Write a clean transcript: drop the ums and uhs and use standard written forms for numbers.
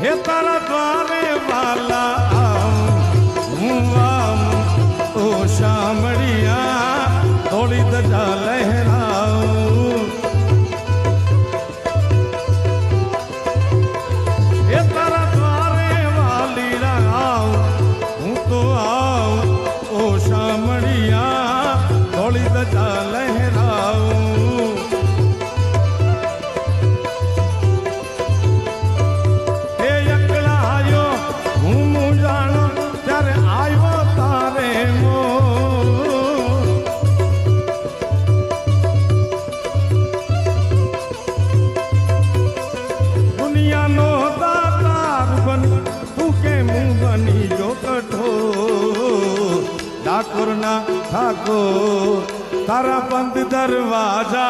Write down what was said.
हे तारा द्वारे वाला ओ शामड़िया थोड़ी दजा लहराऊं हे तारा द्वारे वाली राव हूँ तो आऊं ओ शामड़िया थोड़ी दजा लहराऊं ठाकुर ना ठाकुर तारा बंद दरवाजा